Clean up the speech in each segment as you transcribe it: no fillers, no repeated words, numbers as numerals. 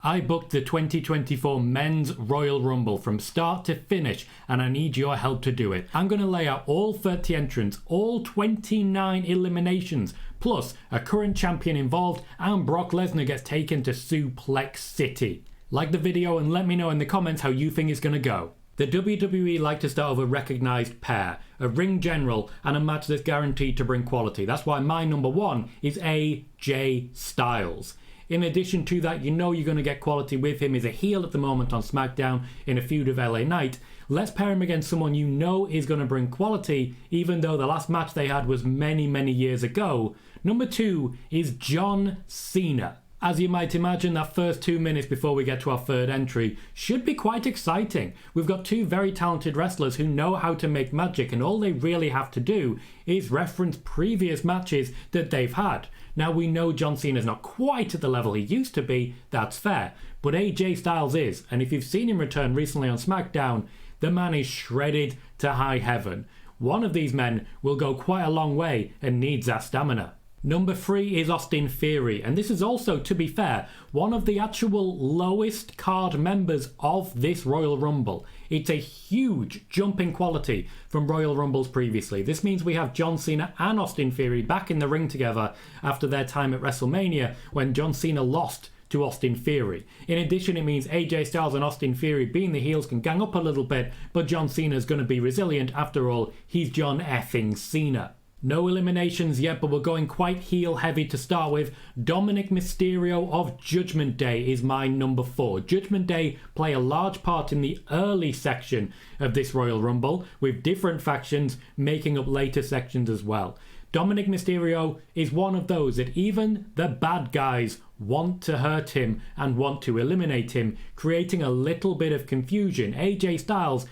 I booked the 2024 Men's Royal Rumble from start to finish, and I need your help to do it. I'm going to lay out all 30 entrants, all 29 eliminations, plus a current champion involved, and Brock Lesnar gets taken to Suplex City. Like the video and let me know in the comments how you think it's going to go. The WWE like to start with a recognised pair, a ring general, and a match that's guaranteed to bring quality. That's why my number one is AJ Styles. In addition to that, you know you're going to get quality with him. He's a heel at the moment on SmackDown in a feud of LA Knight. Let's pair him against someone you know is going to bring quality, even though the last match they had was many, many years ago. Number two is John Cena. As you might imagine, that first 2 minutes before we get to our third entry should be quite exciting. We've got two very talented wrestlers who know how to make magic, and all they really have to do is reference previous matches that they've had. Now, we know John Cena's not quite at the level he used to be, that's fair, but AJ Styles is, and if you've seen him return recently on SmackDown, the man is shredded to high heaven. One of these men will go quite a long way and needs that stamina. Number three is Austin Theory, and this is also, to be fair, one of the actual lowest card members of this Royal Rumble. It's a huge jump in quality from Royal Rumbles previously. This means we have John Cena and Austin Theory back in the ring together after their time at WrestleMania when John Cena lost to Austin Theory. In addition, it means AJ Styles and Austin Theory, being the heels, can gang up a little bit, but John Cena's going to be resilient. After all, he's John effing Cena. No eliminations yet, but we're going quite heel heavy to start with. Dominic Mysterio of Judgment Day is my number four. Judgment Day play a large part in the early section of this Royal Rumble, with different factions making up later sections as well. Dominic Mysterio is one of those that even the bad guys want to hurt him and want to eliminate him, creating a little bit of confusion. AJ Styles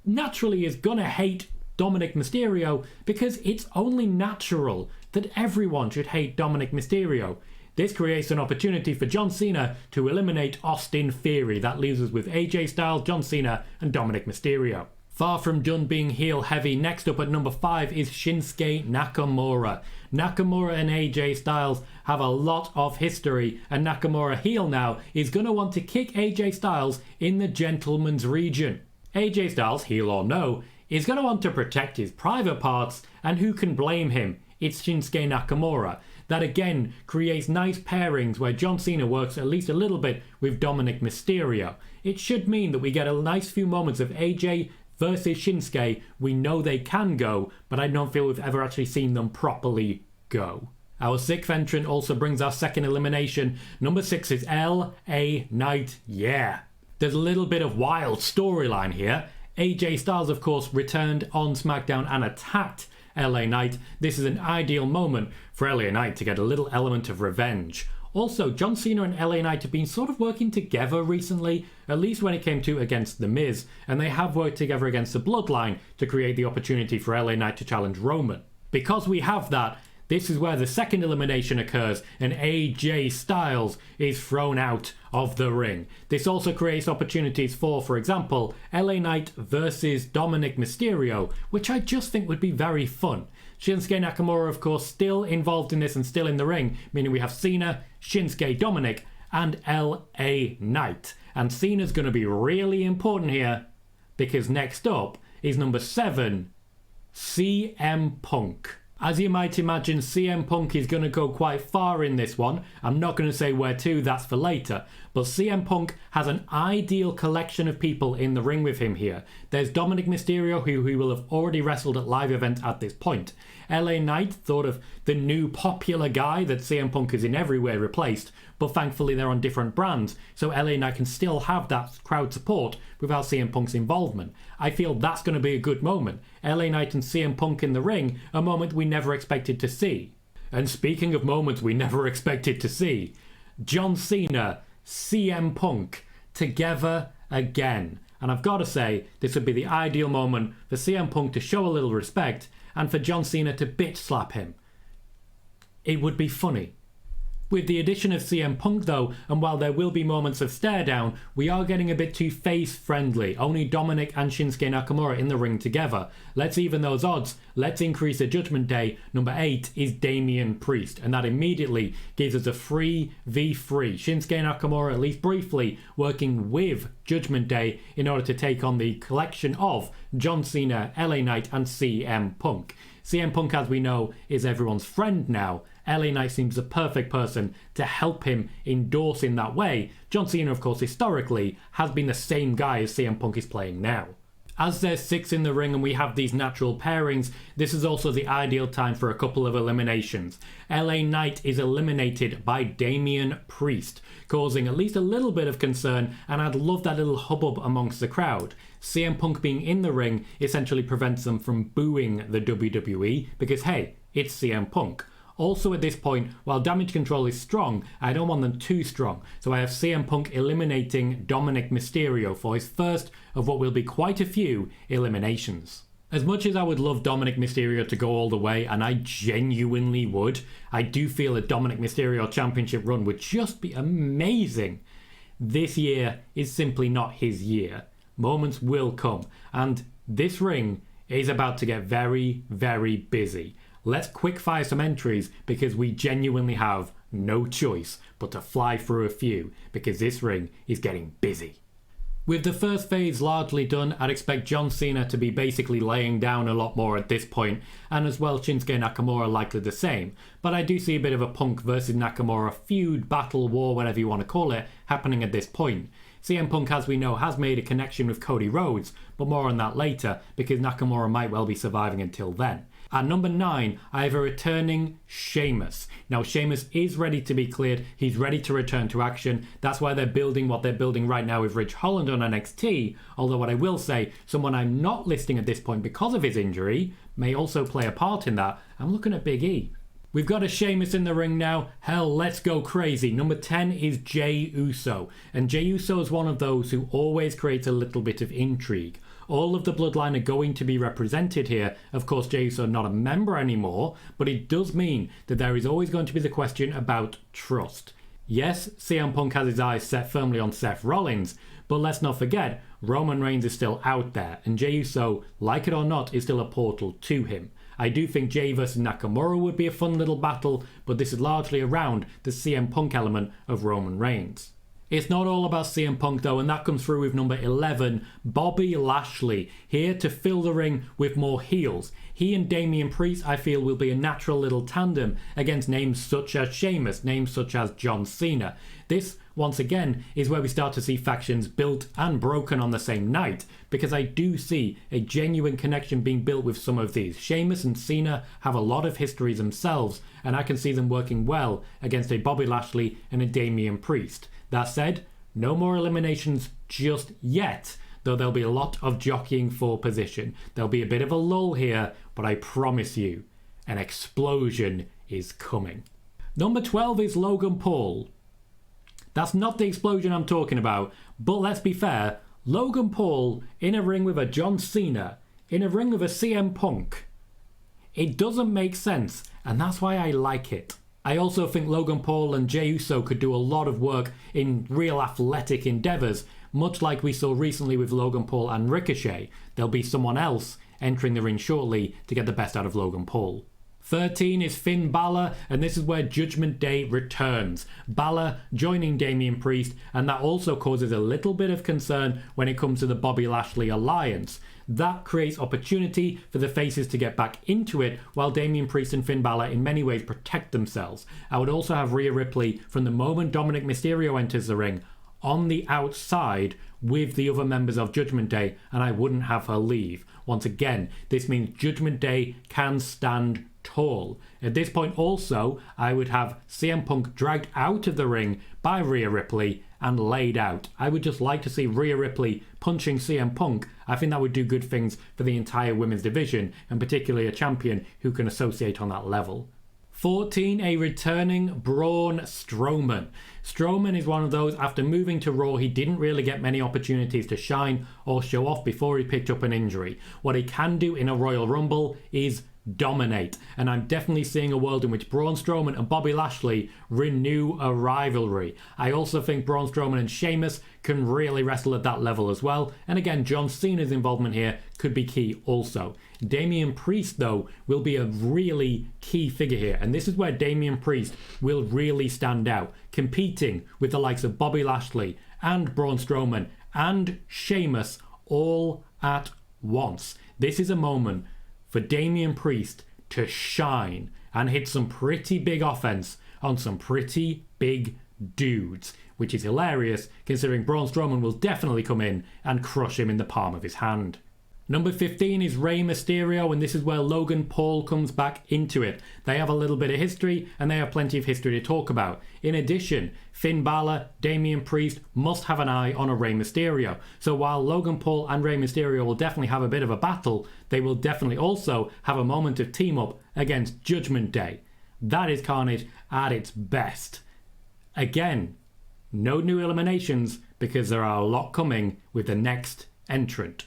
naturally is gonna hate Dominic Mysterio because it's only natural that everyone should hate Dominic Mysterio. This creates an opportunity for John Cena to eliminate Austin Theory. That leaves us with AJ Styles, John Cena, and Dominic Mysterio. Far from done being heel heavy, next up at number 5 is Shinsuke Nakamura. Nakamura and AJ Styles have a lot of history, and Nakamura, heel now, is going to want to kick AJ Styles in the gentleman's region. AJ Styles, heel or no, is going to want to protect his private parts, and who can blame him? It's Shinsuke Nakamura. That again creates nice pairings where John Cena works at least a little bit with Dominic Mysterio. It should mean that we get a nice few moments of AJ versus Shinsuke. We know they can go, but I don't feel we've ever actually seen them properly go. Our 6th entrant also brings our second elimination. Number 6 is LA Knight. Yeah. There's a little bit of wild storyline here. AJ Styles, of course, returned on SmackDown and attacked LA Knight. This is an ideal moment for LA Knight to get a little element of revenge. Also, John Cena and LA Knight have been sort of working together recently, at least when it came to against The Miz, and they have worked together against the Bloodline to create the opportunity for LA Knight to challenge Roman. Because we have that, this is where the second elimination occurs and AJ Styles is thrown out of the ring. This also creates opportunities for example, LA Knight versus Dominic Mysterio, which I just think would be very fun. Shinsuke Nakamura, of course, still involved in this and still in the ring, meaning we have Cena, Shinsuke, Dominic, and LA Knight. And Cena's going to be really important here because next up is number 7, CM Punk. As you might imagine, CM Punk is going to go quite far in this one. I'm not going to say where to, that's for later. But CM Punk has an ideal collection of people in the ring with him here. There's Dominic Mysterio, who he will have already wrestled at live events at this point. LA Knight, sort of the new popular guy that CM Punk is in every way replaced, but thankfully they're on different brands, so LA Knight can still have that crowd support without CM Punk's involvement. I feel that's going to be a good moment. LA Knight and CM Punk in the ring, a moment we never expected to see. And speaking of moments we never expected to see, John Cena, CM Punk, together again. And I've got to say, this would be the ideal moment for CM Punk to show a little respect and for John Cena to bitch slap him. It would be funny. With the addition of CM Punk though, and while there will be moments of stare down, we are getting a bit too face friendly. Only Dominic and Shinsuke Nakamura in the ring together. Let's even those odds. Let's increase the Judgment Day. Number 8 is Damian Priest, and that immediately gives us a 3v3. Shinsuke Nakamura, at least briefly, working with Judgment Day in order to take on the collection of John Cena, LA Knight and CM Punk. CM Punk, as we know, is everyone's friend now. LA Knight seems the perfect person to help him endorse in that way. John Cena, of course, historically has been the same guy as CM Punk is playing now. As there's 6 in the ring and we have these natural pairings, this is also the ideal time for a couple of eliminations. LA Knight is eliminated by Damian Priest, causing at least a little bit of concern, and I'd love that little hubbub amongst the crowd. CM Punk being in the ring essentially prevents them from booing the WWE because, hey, it's CM Punk. Also at this point, while damage control is strong, I don't want them too strong, so I have CM Punk eliminating Dominic Mysterio for his first of what will be quite a few eliminations. As much as I would love Dominic Mysterio to go all the way, and I genuinely would, I do feel a Dominic Mysterio championship run would just be amazing. This year is simply not his year. Moments will come, and this ring is about to get very, very busy. Let's quickfire some entries because we genuinely have no choice but to fly through a few because this ring is getting busy. With the first phase largely done, I'd expect John Cena to be basically laying down a lot more at this point, and as well Shinsuke Nakamura likely the same, but I do see a bit of a Punk versus Nakamura feud, battle, war, whatever you want to call it, happening at this point. CM Punk, as we know, has made a connection with Cody Rhodes, but more on that later because Nakamura might well be surviving until then. At number 9, I have a returning Sheamus. Now, Sheamus is ready to be cleared. He's ready to return to action. That's why they're building what they're building right now with Ridge Holland on NXT. Although what I will say, someone I'm not listing at this point because of his injury may also play a part in that. I'm looking at Big E. We've got a Sheamus in the ring now. Hell, let's go crazy. Number 10 is Jey Uso. And Jey Uso is one of those who always creates a little bit of intrigue. All of the Bloodline are going to be represented here. Of course, Jey Uso not a member anymore, but it does mean that there is always going to be the question about trust. Yes, CM Punk has his eyes set firmly on Seth Rollins, but let's not forget, Roman Reigns is still out there, and Jey Uso, like it or not, is still a portal to him. I do think Jey versus Nakamura would be a fun little battle, but this is largely around the CM Punk element of Roman Reigns. It's not all about CM Punk though, and that comes through with number 11, Bobby Lashley, here to fill the ring with more heels. He and Damian Priest, I feel, will be a natural little tandem against names such as Sheamus, names such as John Cena. This, once again, is where we start to see factions built and broken on the same night, because I do see a genuine connection being built with some of these. Sheamus and Cena have a lot of histories themselves, and I can see them working well against a Bobby Lashley and a Damian Priest. That said, no more eliminations just yet, though there'll be a lot of jockeying for position. There'll be a bit of a lull here, but I promise you, an explosion is coming. Number 12 is Logan Paul. That's not the explosion I'm talking about, but let's be fair, Logan Paul in a ring with a John Cena, in a ring with a CM Punk. It doesn't make sense, and that's why I like it. I also think Logan Paul and Jey Uso could do a lot of work in real athletic endeavours, much like we saw recently with Logan Paul and Ricochet. There'll be someone else entering the ring shortly to get the best out of Logan Paul. 13 is Finn Balor, and this is where Judgment Day returns. Balor joining Damian Priest, and that also causes a little bit of concern when it comes to the Bobby Lashley alliance. That creates opportunity for the faces to get back into it, while Damian Priest and Finn Balor in many ways protect themselves. I would also have Rhea Ripley, from the moment Dominic Mysterio enters the ring, on the outside with the other members of Judgment Day, and I wouldn't have her leave. Once again, this means Judgment Day can stand tall. At this point also, I would have CM Punk dragged out of the ring by Rhea Ripley and laid out. I would just like to see Rhea Ripley punching CM Punk. I think that would do good things for the entire women's division, and particularly a champion who can associate on that level. 14, a returning Braun Strowman. Strowman is one of those, after moving to Raw, he didn't really get many opportunities to shine or show off before he picked up an injury. What he can do in a Royal Rumble is dominate. And I'm definitely seeing a world in which Braun Strowman and Bobby Lashley renew a rivalry. I also think Braun Strowman and Sheamus can really wrestle at that level as well. And again, John Cena's involvement here could be key also. Damian Priest, though, will be a really key figure here. And this is where Damian Priest will really stand out, competing with the likes of Bobby Lashley and Braun Strowman and Sheamus all at once. This is a moment for Damian Priest to shine and hit some pretty big offense on some pretty big dudes, which is hilarious considering Braun Strowman will definitely come in and crush him in the palm of his hand. Number 15 is Rey Mysterio, and this is where Logan Paul comes back into it. They have a little bit of history, and they have plenty of history to talk about. In addition, Finn Balor, Damian Priest must have an eye on a Rey Mysterio. So while Logan Paul and Rey Mysterio will definitely have a bit of a battle, they will definitely also have a moment of team up against Judgment Day. That is Carnage at its best. Again, no new eliminations because there are a lot coming with the next entrant.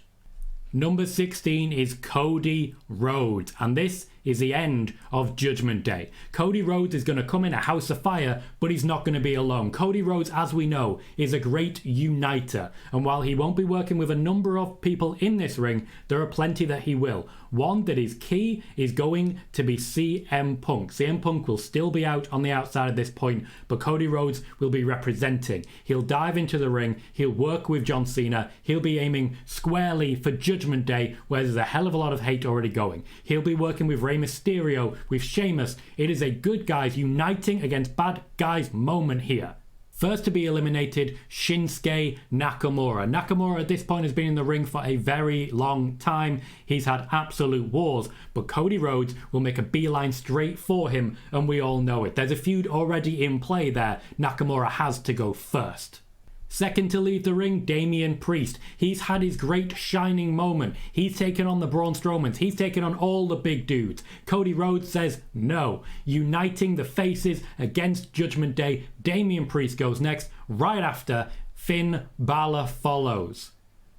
Number 16 is Cody Rhodes, and this is the end of Judgment Day. Cody Rhodes is going to come in a house of fire, but he's not going to be alone. Cody Rhodes, as we know, is a great uniter, and while he won't be working with a number of people in this ring, there are plenty that he will. One that is key is going to be CM Punk. CM Punk will still be out on the outside at this point, but Cody Rhodes will be representing. He'll dive into the ring, he'll work with John Cena, he'll be aiming squarely for Judgment Day, where there's a hell of a lot of hate already going. He'll be working with Rey Mysterio, with Sheamus. It is a good guys uniting against bad guys moment here. First to be eliminated, Shinsuke Nakamura. Nakamura at this point has been in the ring for a very long time. He's had absolute wars, but Cody Rhodes will make a beeline straight for him, and we all know it. There's a feud already in play there. Nakamura has to go first. Second to leave the ring, Damian Priest. He's had his great shining moment. He's taken on the Braun Strowmans. He's taken on all the big dudes. Cody Rhodes says no. Uniting the faces against Judgment Day, Damian Priest goes next. Right after, Finn Balor follows.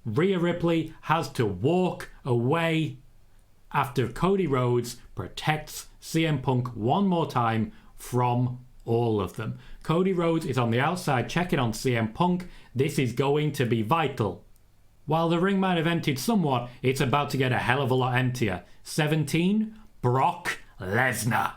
Rhea Ripley has to walk away after Cody Rhodes protects CM Punk one more time from all of them. Cody Rhodes is on the outside checking on CM Punk. This is going to be vital. While the ring might have emptied somewhat, it's about to get a hell of a lot emptier. 17, Brock Lesnar.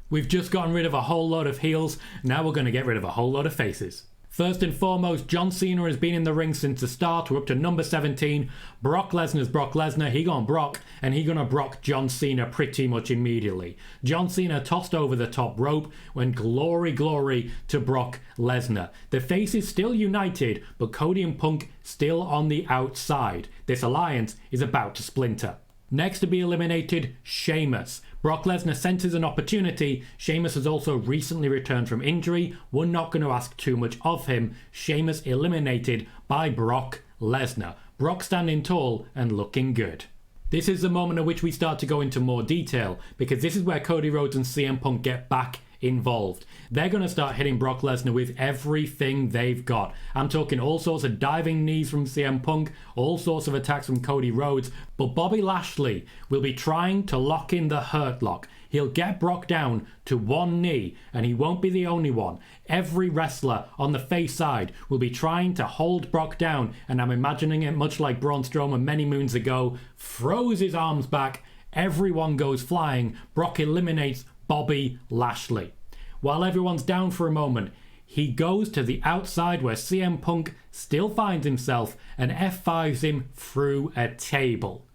We've just gotten rid of a whole lot of heels, now we're going to get rid of a whole lot of faces. First and foremost, John Cena has been in the ring since the start. We're up to number 17. Brock Lesnar's Brock Lesnar. He gone Brock, and he gonna Brock John Cena pretty much immediately. John Cena tossed over the top rope when glory to Brock Lesnar. The faces still united, but Cody and Punk still on the outside. This alliance is about to splinter. Next to be eliminated, Sheamus. Brock Lesnar senses an opportunity. Sheamus has also recently returned from injury. We're not going to ask too much of him. Sheamus eliminated by Brock Lesnar. Brock standing tall and looking good. This is the moment at which we start to go into more detail, because this is where Cody Rhodes and CM Punk get back involved. They're going to start hitting Brock Lesnar with everything they've got. I'm talking all sorts of diving knees from CM Punk, all sorts of attacks from Cody Rhodes, but Bobby Lashley will be trying to lock in the Hurt Lock. He'll get Brock down to one knee, and he won't be the only one. Every wrestler on the face side will be trying to hold Brock down, and I'm imagining it much like Braun Strowman many moons ago, throws his arms back, everyone goes flying, Brock eliminates Bobby Lashley. While everyone's down for a moment, he goes to the outside where CM Punk still finds himself and F5s him through a table.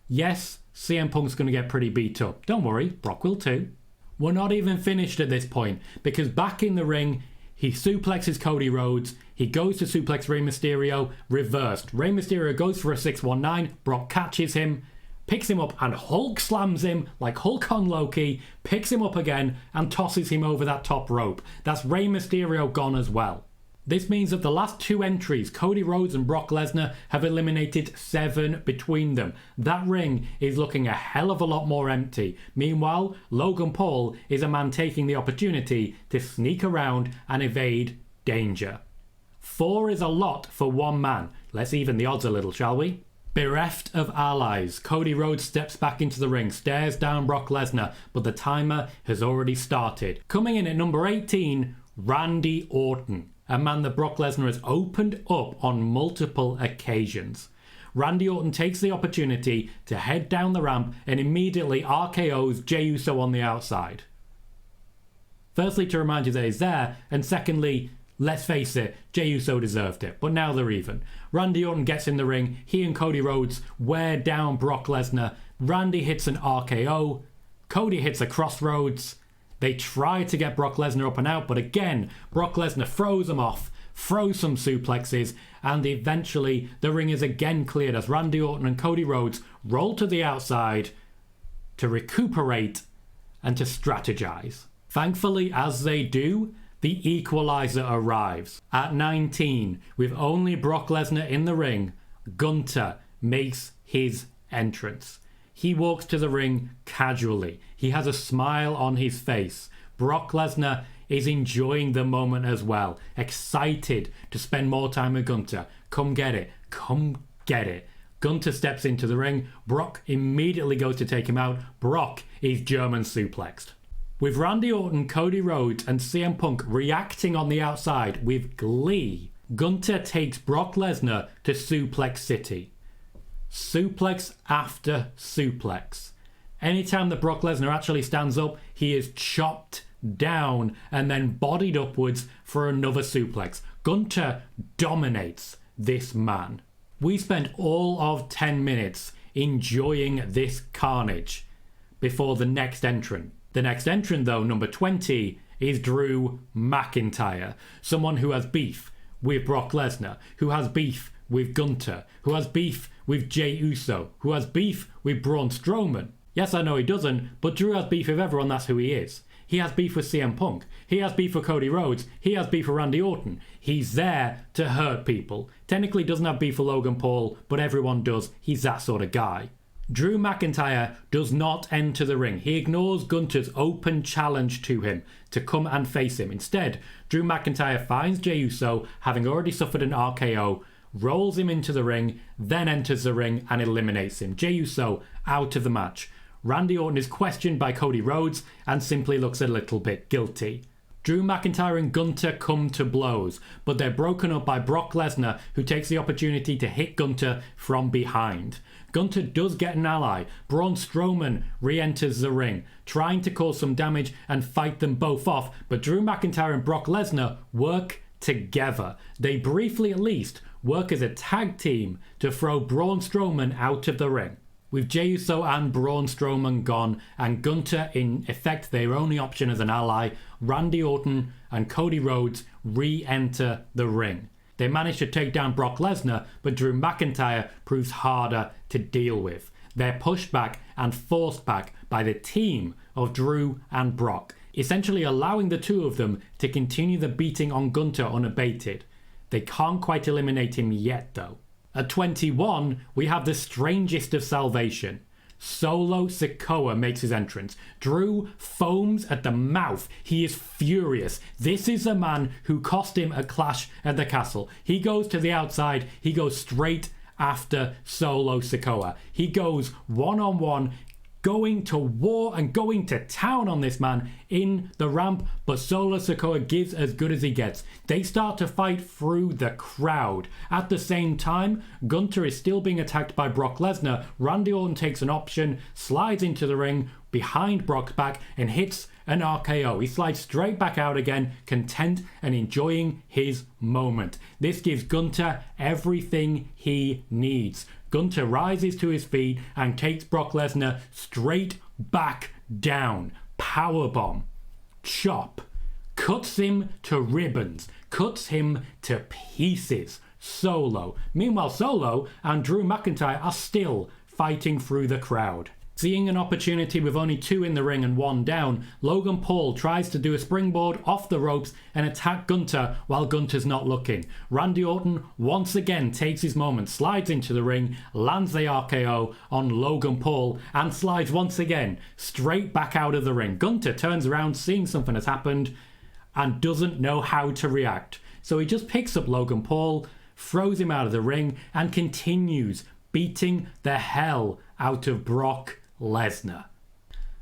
Yes, CM Punk's going to get pretty beat up. Don't worry, Brock will too. We're not even finished at this point, because back in the ring, he suplexes Cody Rhodes. He goes to suplex Rey Mysterio, reversed. Rey Mysterio goes for a 619. Brock catches him, picks him up and Hulk slams him like Hulk on Loki, picks him up again and tosses him over that top rope. That's Rey Mysterio gone as well. This means that the last two entries, Cody Rhodes and Brock Lesnar, have eliminated 7 between them. That ring is looking a hell of a lot more empty. Meanwhile, Logan Paul is a man taking the opportunity to sneak around and evade danger. 4 is a lot for one man. Let's even the odds a little, shall we? Bereft of allies, Cody Rhodes steps back into the ring, stares down Brock Lesnar, but the timer has already started. Coming in at number 18, Randy Orton, a man that Brock Lesnar has opened up on multiple occasions. Randy Orton takes the opportunity to head down the ramp and immediately RKOs Jey Uso on the outside. Firstly, to remind you that he's there, and secondly, let's face it, Jey Uso deserved it, but now they're even. Randy Orton gets in the ring, he and Cody Rhodes wear down Brock Lesnar. Randy hits an RKO, Cody hits a crossroads. They try to get Brock Lesnar up and out, but again, Brock Lesnar throws him off, throws some suplexes, and eventually the ring is again cleared as Randy Orton and Cody Rhodes roll to the outside to recuperate and to strategize. Thankfully, as they do, the equalizer arrives. At 19, with only Brock Lesnar in the ring, Gunther makes his entrance. He walks to the ring casually. He has a smile on his face. Brock Lesnar is enjoying the moment as well, excited to spend more time with Gunther. Come get it. Come get it. Gunther steps into the ring. Brock immediately goes to take him out. Brock is German suplexed. With Randy Orton, Cody Rhodes and CM Punk reacting on the outside with glee, Gunther takes Brock Lesnar to Suplex City. Suplex after suplex. Anytime that Brock Lesnar actually stands up, he is chopped down and then bodied upwards for another suplex. Gunther dominates this man. We spent all of 10 minutes enjoying this carnage before the next entrant. The next entrant, though, number 20, is Drew McIntyre. Someone who has beef with Brock Lesnar, who has beef with Gunther, who has beef with Jey Uso, who has beef with Braun Strowman. Yes, I know he doesn't, but Drew has beef with everyone, that's who he is. He has beef with CM Punk. He has beef with Cody Rhodes. He has beef with Randy Orton. He's there to hurt people. Technically doesn't have beef with Logan Paul, but everyone does. He's that sort of guy. Drew McIntyre does not enter the ring. He ignores Gunther's open challenge to him to come and face him. Instead, Drew McIntyre finds Jey Uso, having already suffered an RKO, rolls him into the ring, then enters the ring and eliminates him. Jey Uso out of the match. Randy Orton is questioned by Cody Rhodes and simply looks a little bit guilty. Drew McIntyre and Gunther come to blows, but they're broken up by Brock Lesnar, who takes the opportunity to hit Gunther from behind. Gunther does get an ally. Braun Strowman re-enters the ring, trying to cause some damage and fight them both off, but Drew McIntyre and Brock Lesnar work together. They briefly at least work as a tag team to throw Braun Strowman out of the ring. With Jey Uso and Braun Strowman gone, and Gunther in effect their only option as an ally, Randy Orton and Cody Rhodes re-enter the ring. They manage to take down Brock Lesnar, but Drew McIntyre proves harder to deal with. They're pushed back and forced back by the team of Drew and Brock, essentially allowing the two of them to continue the beating on Gunther unabated. They can't quite eliminate him yet though. At 21, we have the strangest of salvation. Solo Sikoa makes his entrance. Drew foams at the mouth. He is furious. This is the man who cost him a clash at the castle. He goes to the outside. He goes straight after Solo Sikoa. He goes one-on-one, going to war and going to town on this man in the ramp, but Solo Sikoa gives as good as he gets. They start to fight through the crowd. At the same time, Gunther is still being attacked by Brock Lesnar. Randy Orton takes an option, slides into the ring behind Brock's back and hits an RKO. He slides straight back out again, content and enjoying his moment. This gives Gunther everything he needs. Gunther rises to his feet and takes Brock Lesnar straight back down. Powerbomb. Chop. Cuts him to ribbons. Cuts him to pieces. Solo. Meanwhile, Solo and Drew McIntyre are still fighting through the crowd. Seeing an opportunity with only two in the ring and one down, Logan Paul tries to do a springboard off the ropes and attack Gunther while Gunther's not looking. Randy Orton once again takes his moment, slides into the ring, lands the RKO on Logan Paul and slides once again straight back out of the ring. Gunther turns around seeing something has happened and doesn't know how to react. So he just picks up Logan Paul, throws him out of the ring and continues beating the hell out of Brock Lesnar.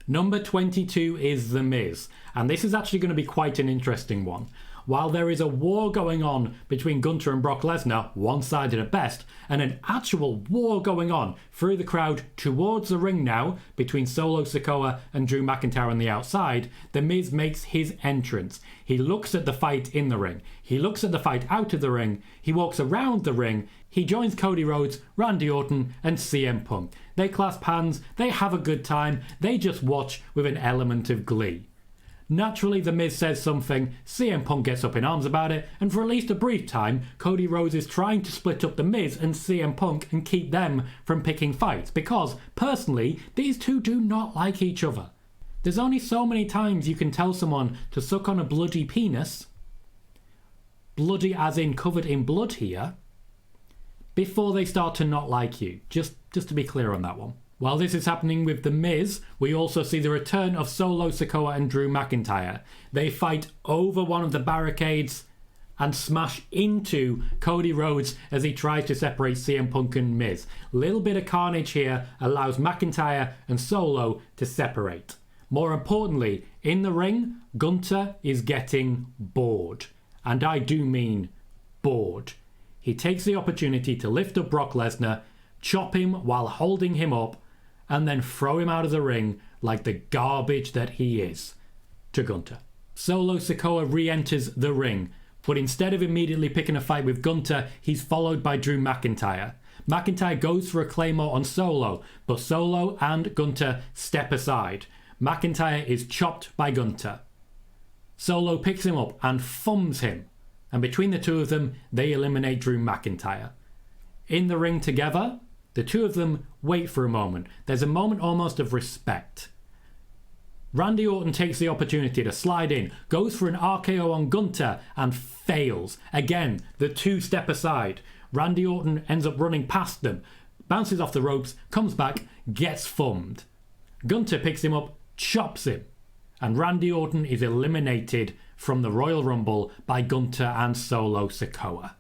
Number 22 is The Miz, and this is actually going to be quite an interesting one. While there is a war going on between Gunther and Brock Lesnar, one-sided at best, and an actual war going on through the crowd towards the ring now between Solo Sikoa and Drew McIntyre on the outside, The Miz makes his entrance. He looks at the fight in the ring. He looks at the fight out of the ring. He walks around the ring. He joins Cody Rhodes, Randy Orton, and CM Punk. They clasp hands. They have a good time. They just watch with an element of glee. Naturally, The Miz says something, CM Punk gets up in arms about it, and for at least a brief time, Cody Rhodes is trying to split up The Miz and CM Punk and keep them from picking fights, because, personally, these two do not like each other. There's only so many times you can tell someone to suck on a bloody penis, bloody as in covered in blood here, before they start to not like you. Just to be clear on that one. While this is happening with The Miz, we also see the return of Solo Sikoa and Drew McIntyre. They fight over one of the barricades and smash into Cody Rhodes as he tries to separate CM Punk and Miz. Little bit of carnage here allows McIntyre and Solo to separate. More importantly, in the ring, Gunther is getting bored. And I do mean bored. He takes the opportunity to lift up Brock Lesnar, chop him while holding him up, and then throw him out of the ring like the garbage that he is to Gunther. Solo Sikoa re-enters the ring, but instead of immediately picking a fight with Gunther, he's followed by Drew McIntyre. McIntyre goes for a Claymore on Solo, but Solo and Gunther step aside. McIntyre is chopped by Gunther. Solo picks him up and thumbs him, and between the two of them, they eliminate Drew McIntyre. In the ring together, the two of them wait for a moment. There's a moment almost of respect. Randy Orton takes the opportunity to slide in, goes for an RKO on Gunther, and fails. Again, the two step aside. Randy Orton ends up running past them, bounces off the ropes, comes back, gets thumbed. Gunther picks him up, chops him, and Randy Orton is eliminated from the Royal Rumble by Gunther and Solo Sikoa.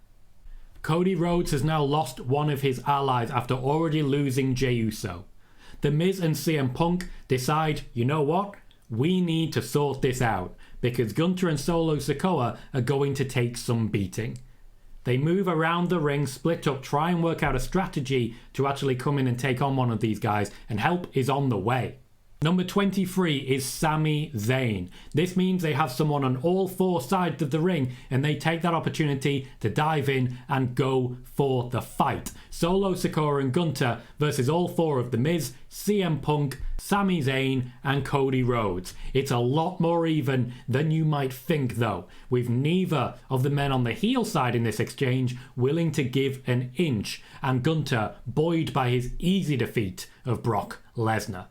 Cody Rhodes has now lost one of his allies after already losing Jey Uso. The Miz and CM Punk decide, you know what? We need to sort this out, because Gunther and Solo Sikoa are going to take some beating. They move around the ring, split up, try and work out a strategy to actually come in and take on one of these guys, and help is on the way. Number 23 is Sami Zayn. This means they have someone on all four sides of the ring and they take that opportunity to dive in and go for the fight. Solo Sikoa and Gunther versus all four of The Miz, CM Punk, Sami Zayn and Cody Rhodes. It's a lot more even than you might think though, with neither of the men on the heel side in this exchange willing to give an inch, and Gunther buoyed by his easy defeat of Brock Lesnar.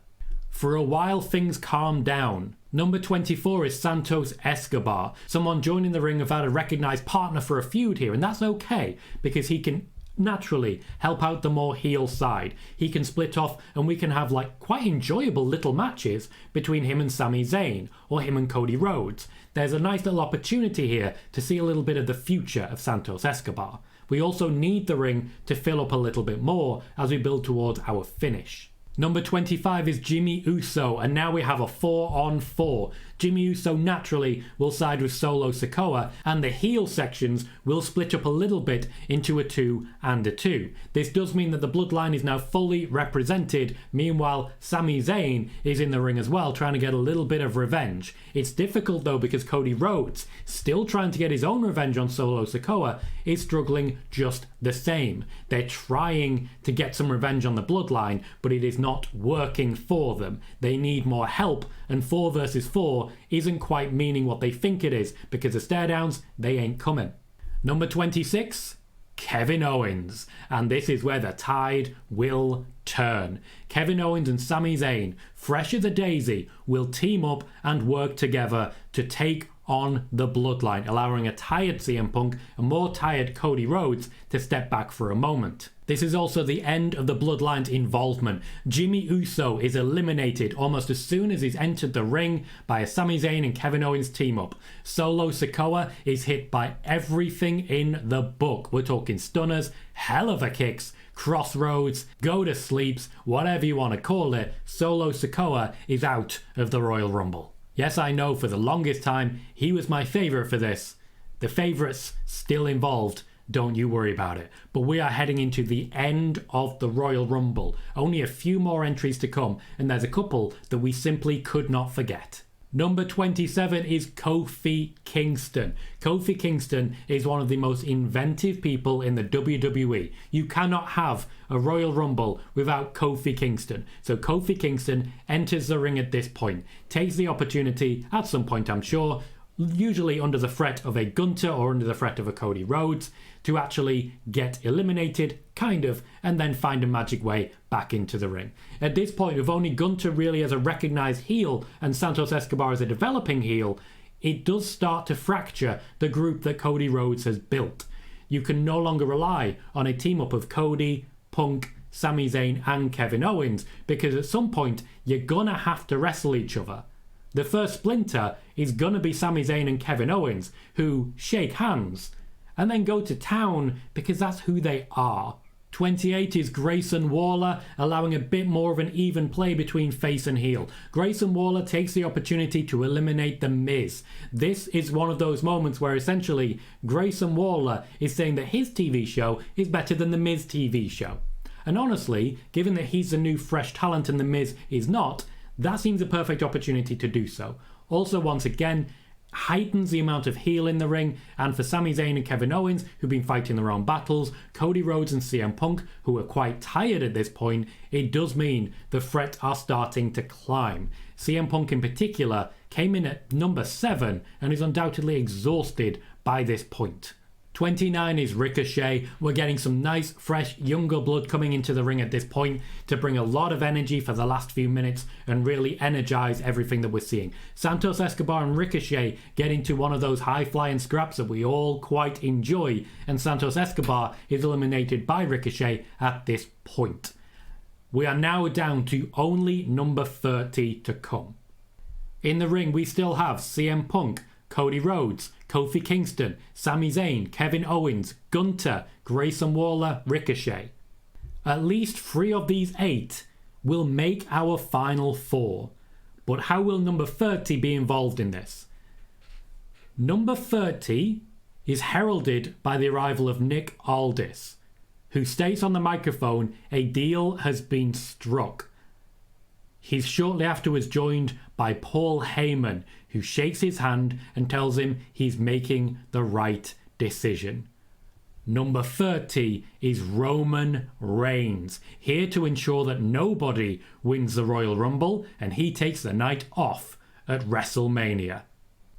For a while, things calm down. Number 24 is Santos Escobar, someone joining the ring without a recognised partner for a feud here, and that's okay, because he can naturally help out the more heel side. He can split off and we can have like quite enjoyable little matches between him and Sami Zayn, or him and Cody Rhodes. There's a nice little opportunity here to see a little bit of the future of Santos Escobar. We also need the ring to fill up a little bit more as we build towards our finish. Number 25 is Jimmy Uso, and now we have a 4-on-4. Jimmy Uso naturally will side with Solo Sikoa, and the heel sections will split up a little bit into a 2 and a 2. This does mean that the Bloodline is now fully represented. Meanwhile, Sami Zayn is in the ring as well, trying to get a little bit of revenge. It's difficult though because Cody Rhodes, still trying to get his own revenge on Solo Sikoa, is struggling just the same. They're trying to get some revenge on the Bloodline, but it is not working for them. They need more help, and 4 versus 4 isn't quite meaning what they think it is, because the stare downs, they ain't coming. Number 26, Kevin Owens, and this is where the tide will turn. Kevin Owens and Sami Zayn, fresh as a daisy, will team up and work together to take on the Bloodline, allowing a tired CM Punk and more tired Cody Rhodes to step back for a moment. This is also the end of the Bloodline's involvement. Jimmy Uso is eliminated almost as soon as he's entered the ring by a Sami Zayn and Kevin Owens team up. Solo Sikoa is hit by everything in the book. We're talking stunners, hell of a kicks, crossroads, go to sleeps, whatever you want to call it. Solo Sikoa is out of the Royal Rumble. Yes, I know for the longest time he was my favourite for this. The favourites still involved, don't you worry about it. But we are heading into the end of the Royal Rumble. Only a few more entries to come, and there's a couple that we simply could not forget. Number 27 is Kofi Kingston. Kofi Kingston is one of the most inventive people in the WWE. You cannot have a Royal Rumble without Kofi Kingston. So Kofi Kingston enters the ring at this point, takes the opportunity, at some point I'm sure, usually under the threat of a Gunther or under the threat of a Cody Rhodes, to actually get eliminated, kind of, and then find a magic way back into the ring. At this point, with only Gunther really as a recognised heel and Santos Escobar as a developing heel, it does start to fracture the group that Cody Rhodes has built. You can no longer rely on a team-up of Cody, Punk, Sami Zayn and Kevin Owens, because at some point, you're gonna have to wrestle each other. The first splinter is gonna be Sami Zayn and Kevin Owens, who shake hands and then go to town because that's who they are. 28 is Grayson Waller, allowing a bit more of an even play between face and heel. Grayson Waller takes the opportunity to eliminate The Miz. This is one of those moments where essentially Grayson Waller is saying that his TV show is better than The Miz TV show. And honestly, given that he's the new fresh talent and The Miz is not, that seems a perfect opportunity to do so. Also, once again, heightens the amount of heel in the ring, and for Sami Zayn and Kevin Owens, who've been fighting their own battles, Cody Rhodes and CM Punk, who are quite tired at this point, it does mean the threats are starting to climb. CM Punk in particular came in at number 7 and is undoubtedly exhausted by this point. 29 is Ricochet. We're getting some nice, fresh, younger blood coming into the ring at this point to bring a lot of energy for the last few minutes and really energize everything that we're seeing. Santos Escobar and Ricochet get into one of those high-flying scraps that we all quite enjoy, and Santos Escobar is eliminated by Ricochet at this point. We are now down to only number 30 to come. In the ring, we still have CM Punk, Cody Rhodes, Kofi Kingston, Sami Zayn, Kevin Owens, Gunther, Grayson Waller, Ricochet. At least 3 of these 8 will make our final 4. But how will number 30 be involved in this? Number 30 is heralded by the arrival of Nick Aldis, who states on the microphone a deal has been struck. He's shortly afterwards joined by Paul Heyman, who shakes his hand and tells him he's making the right decision. Number 30 is Roman Reigns, here to ensure that nobody wins the Royal Rumble, and he takes the night off at WrestleMania.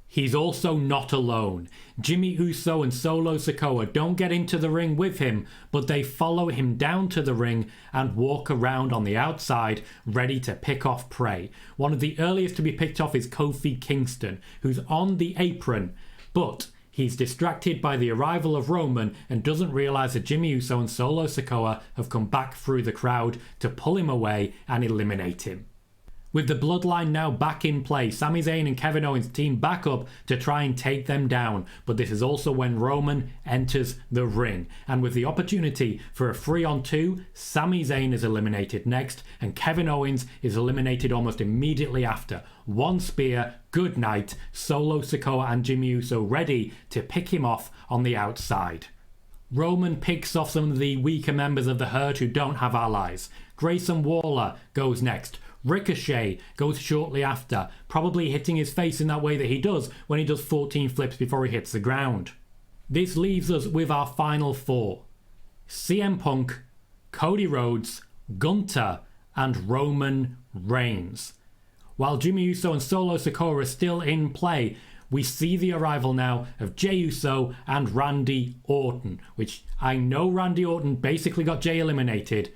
He's also not alone. Jimmy Uso and Solo Sikoa don't get into the ring with him, but they follow him down to the ring and walk around on the outside, ready to pick off prey. One of the earliest to be picked off is Kofi Kingston, who's on the apron, but he's distracted by the arrival of Roman and doesn't realise that Jimmy Uso and Solo Sikoa have come back through the crowd to pull him away and eliminate him. With the Bloodline now back in play, Sami Zayn and Kevin Owens team back up to try and take them down, but this is also when Roman enters the ring. And with the opportunity for a 3-on-2, Sami Zayn is eliminated next, and Kevin Owens is eliminated almost immediately after. One spear, good night, Solo Sikoa and Jimmy Uso ready to pick him off on the outside. Roman picks off some of the weaker members of the herd who don't have allies. Grayson Waller goes next. Ricochet goes shortly after, probably hitting his face in that way that he does when he does 14 flips before he hits the ground. This leaves us with our final 4. CM Punk, Cody Rhodes, Gunther and Roman Reigns. While Jimmy Uso and Solo Sikoa are still in play, we see the arrival now of Jey Uso and Randy Orton, which I know Randy Orton basically got Jey eliminated,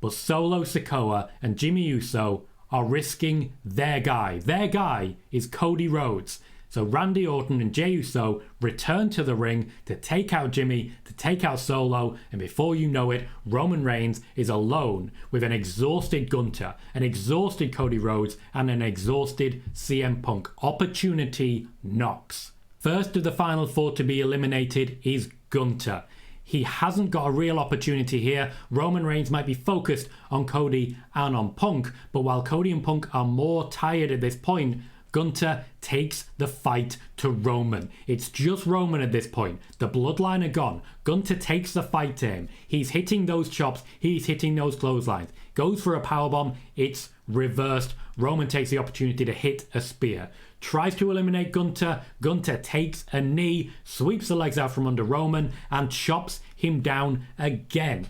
but Solo Sikoa and Jimmy Uso are risking their guy. Their guy is Cody Rhodes. So Randy Orton and Jey Uso return to the ring to take out Jimmy, to take out Solo, and before you know it, Roman Reigns is alone with an exhausted Gunther, an exhausted Cody Rhodes, and an exhausted CM Punk. Opportunity knocks. First of the final four to be eliminated is Gunther. He hasn't got a real opportunity here. Roman Reigns might be focused on Cody and on Punk, but while Cody and Punk are more tired at this point, Gunther takes the fight to Roman. It's just Roman at this point. The Bloodline are gone. Gunther takes the fight to him. He's hitting those chops. He's hitting those clotheslines. Goes for a powerbomb. It's reversed. Roman takes the opportunity to hit a spear. Tries to eliminate Gunther. Gunther takes a knee, sweeps the legs out from under Roman, and chops him down again.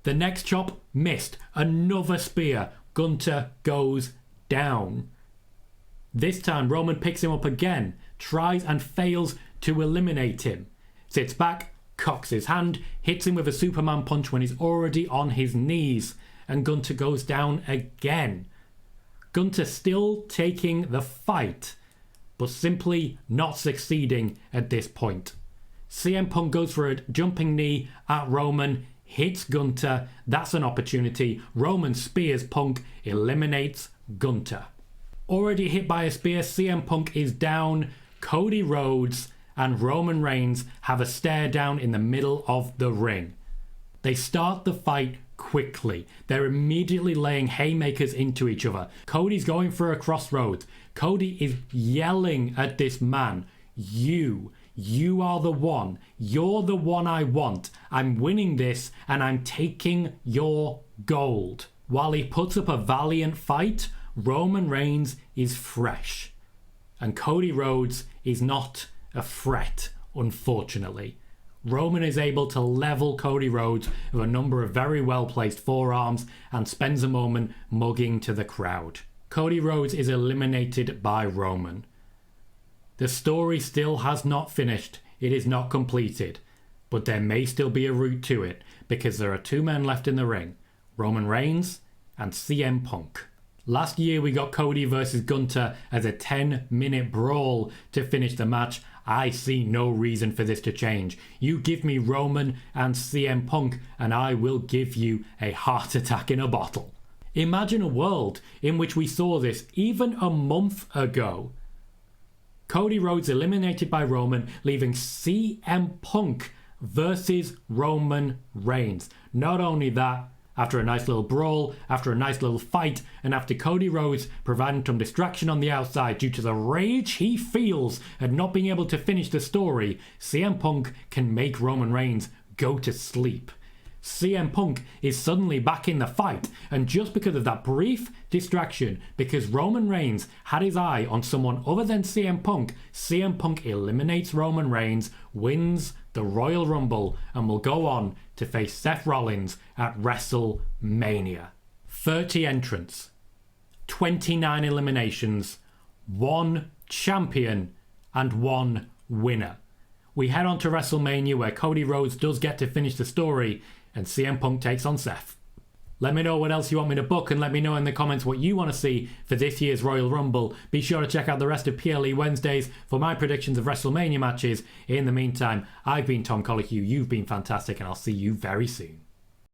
The next chop missed. Another spear. Gunther goes down. This time Roman picks him up again, tries and fails to eliminate him. Sits back, cocks his hand, hits him with a Superman punch when he's already on his knees, and Gunther goes down again. Gunther still taking the fight, but simply not succeeding at this point. CM Punk goes for a jumping knee at Roman, hits Gunther. That's an opportunity. Roman spears Punk, eliminates Gunther. Already hit by a spear, CM Punk is down. Cody Rhodes and Roman Reigns have a stare down in the middle of the ring. They start the fight quickly. They're immediately laying haymakers into each other. Cody's going for a crossroads. Cody is yelling at this man. You are the one. You're the one I want. I'm winning this and I'm taking your gold. While he puts up a valiant fight, Roman Reigns is fresh. And Cody Rhodes is not a threat, unfortunately. Roman is able to level Cody Rhodes with a number of very well placed forearms and spends a moment mugging to the crowd. Cody Rhodes is eliminated by Roman. The story still has not finished. It is not completed. But there may still be a route to it because there are two men left in the ring, Roman Reigns and CM Punk. Last year we got Cody versus Gunther as a 10-minute brawl to finish the match. I see no reason for this to change. You give me Roman and CM Punk and I will give you a heart attack in a bottle. Imagine a world in which we saw this even a month ago. Cody Rhodes eliminated by Roman, leaving CM Punk versus Roman Reigns. Not only that, after a nice little brawl, after a nice little fight, and after Cody Rhodes providing some distraction on the outside due to the rage he feels at not being able to finish the story, CM Punk can make Roman Reigns go to sleep. CM Punk is suddenly back in the fight, and just because of that brief distraction, because Roman Reigns had his eye on someone other than CM Punk eliminates Roman Reigns, wins the Royal Rumble, and will go on to face Seth Rollins at WrestleMania. 30 entrants, 29 eliminations, 1 champion, and 1 winner. We head on to WrestleMania where Cody Rhodes does get to finish the story and CM Punk takes on Seth. Let me know what else you want me to book and let me know in the comments what you want to see for this year's Royal Rumble. Be sure to check out the rest of PLE Wednesdays for my predictions of WrestleMania matches. In the meantime, I've been Tom Colohue, you've been fantastic, and I'll see you very soon.